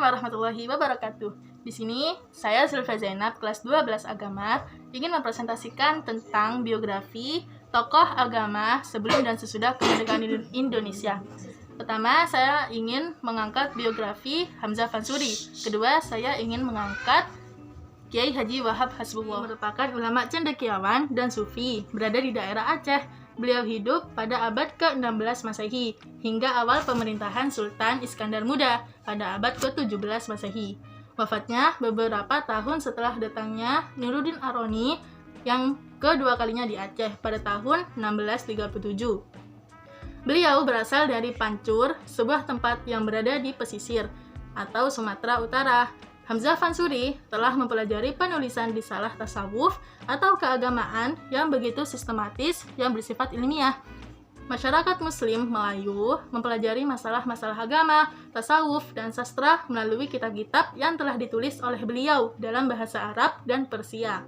warahmatullahi wabarakatuh. Di sini, saya Zulfa Zainab, kelas 12 Agama, ingin mempresentasikan tentang biografi tokoh agama sebelum dan sesudah kemerdekaan Indonesia. Pertama, saya ingin mengangkat biografi Hamzah Fansuri. Kedua, saya ingin mengangkat Kiai Haji Wahab Hasbullah, merupakan ulama cendekiawan dan sufi, berada di daerah Aceh. Beliau hidup pada abad ke-16 Masehi hingga awal pemerintahan Sultan Iskandar Muda pada abad ke-17 Masehi. Wafatnya beberapa tahun setelah datangnya Nuruddin Aroni yang kedua kalinya di Aceh pada tahun 1637. Beliau berasal dari Pancur, sebuah tempat yang berada di pesisir atau Sumatera Utara. Hamzah Fansuri telah mempelajari penulisan risalah tasawuf atau keagamaan yang begitu sistematis yang bersifat ilmiah. Masyarakat Muslim Melayu mempelajari masalah-masalah agama, tasawuf, dan sastra melalui kitab-kitab yang telah ditulis oleh beliau dalam bahasa Arab dan Persia.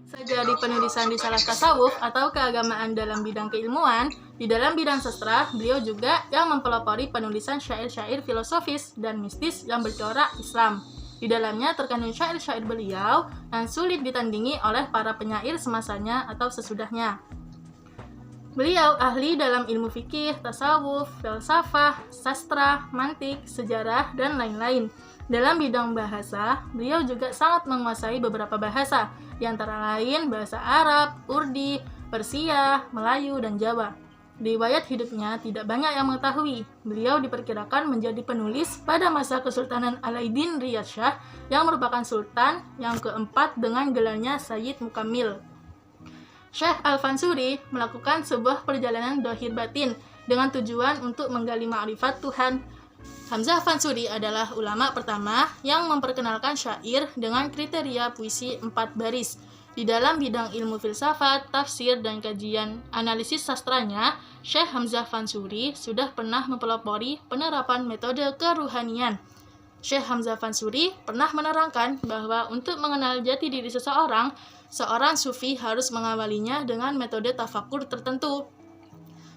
Saja di penulisan risalah tasawuf atau keagamaan dalam bidang keilmuan, di dalam bidang sastra, beliau juga yang mempelopori penulisan syair-syair filosofis dan mistis yang bercorak Islam. Di dalamnya terkandung syair-syair beliau yang sulit ditandingi oleh para penyair semasanya atau sesudahnya. Beliau ahli dalam ilmu fikih, tasawuf, filsafah, sastra, mantik, sejarah, dan lain-lain. Dalam bidang bahasa, beliau juga sangat menguasai beberapa bahasa, di antara lain bahasa Arab, Urdi, Persia, Melayu, dan Jawa. Riwayat hidupnya tidak banyak yang mengetahui. Beliau diperkirakan menjadi penulis pada masa Kesultanan Alauddin Riyad Shah yang merupakan sultan yang keempat dengan gelarnya Sayyid Mukamil. Syekh Al-Fansuri melakukan sebuah perjalanan dohir batin dengan tujuan untuk menggali ma'rifat Tuhan. Hamzah Fansuri adalah ulama pertama yang memperkenalkan syair dengan kriteria puisi 4 baris. Di dalam bidang ilmu filsafat, tafsir, dan kajian analisis sastranya, Syekh Hamzah Fansuri sudah pernah mempelopori penerapan metode keruhanian. Syekh Hamzah Fansuri pernah menerangkan bahwa untuk mengenal jati diri seseorang, seorang sufi harus mengawalinya dengan metode tafakur tertentu.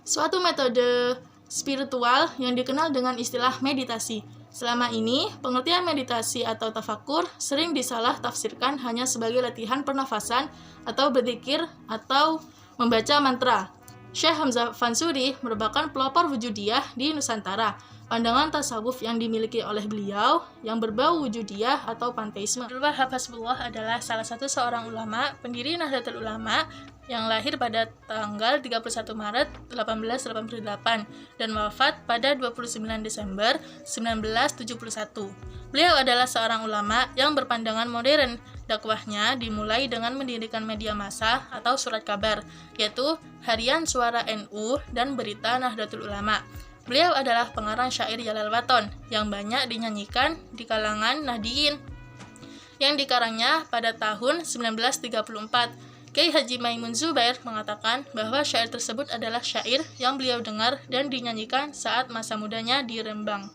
Suatu metode spiritual yang dikenal dengan istilah meditasi. Selama ini, pengertian meditasi atau tafakur sering disalah tafsirkan hanya sebagai latihan pernafasan atau berzikir atau membaca mantra. Syekh Hamzah Fansuri merupakan pelopor wujudiyah di Nusantara. Pandangan tasawuf yang dimiliki oleh beliau yang berbau wujudiyah atau panteisme. Abdul Wahab Hasbullah adalah salah satu seorang ulama, pendiri Nahdlatul Ulama yang lahir pada tanggal 31 Maret 1888 dan wafat pada 29 Desember 1971. Beliau adalah seorang ulama yang berpandangan modern. Dakwahnya dimulai dengan mendirikan media massa atau surat kabar, yaitu Harian Suara NU dan Berita Nahdlatul Ulama. Beliau adalah pengarang syair Jalal Waton yang banyak dinyanyikan di kalangan Nahdiyin yang dikarangnya pada tahun 1934. Kiai Haji Maimun Zubair mengatakan bahwa syair tersebut adalah syair yang beliau dengar dan dinyanyikan saat masa mudanya di Rembang.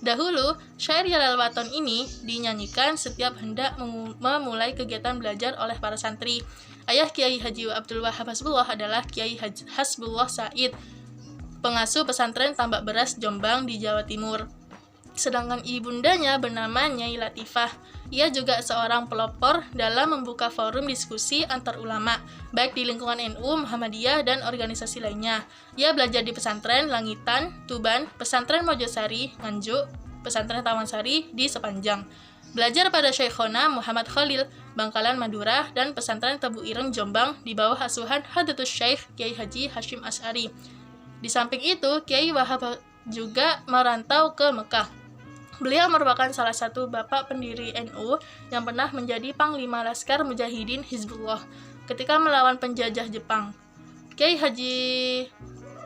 Dahulu, syair Jalal Waton ini dinyanyikan setiap hendak memulai kegiatan belajar oleh para santri. Ayah Kiai Haji Abdul Wahab Hasbullah adalah Kiai Haji Hasbullah Said, pengasuh pesantren Tambak Beras Jombang di Jawa Timur. Sedangkan ibundanya bernama Nyai Latifah. Ia juga seorang pelopor dalam membuka forum diskusi antar ulama, baik di lingkungan NU, Muhammadiyah, dan organisasi lainnya. Ia belajar di pesantren Langitan, Tuban, pesantren Mojosari, Nganjuk, pesantren Tawansari di Sepanjang. Belajar pada Syekhona Muhammad Khalil, Bangkalan Madura, dan pesantren Tebu Ireng Jombang di bawah asuhan Hadratus Syekh Kiai Haji Hashim Asy'ari. Di samping itu, Kiai Wahab juga merantau ke Mekah. Beliau merupakan salah satu bapak pendiri NU yang pernah menjadi Panglima Laskar Mujahidin Hizbullah ketika melawan penjajah Jepang. Kiai Haji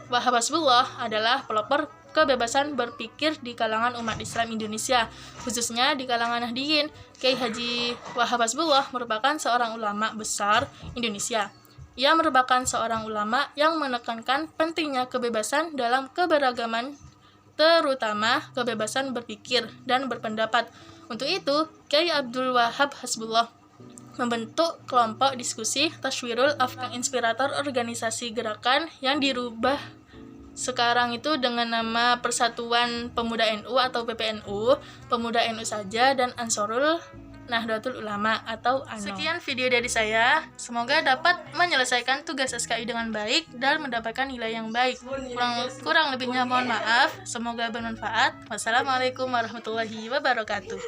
Wahab Hasbullah adalah pelopor kebebasan berpikir di kalangan umat Islam Indonesia, khususnya di kalangan Nahdiyin. Kiai Haji Wahab Hasbullah merupakan seorang ulama besar Indonesia. Ia merupakan seorang ulama yang menekankan pentingnya kebebasan dalam keberagaman, terutama kebebasan berpikir dan berpendapat. Untuk itu, Kiai Abdul Wahab Hasbullah membentuk kelompok diskusi Tashwirul Afkar, inspirator organisasi gerakan yang dirubah sekarang itu dengan nama Persatuan Pemuda NU atau PPNU, Pemuda NU saja, dan Ansarul Nahdlatul Ulama atau ANO. Sekian video dari saya, semoga dapat menyelesaikan tugas SKI dengan baik dan mendapatkan nilai yang baik. Kurang lebihnya mohon maaf, semoga bermanfaat. Wassalamualaikum warahmatullahi wabarakatuh.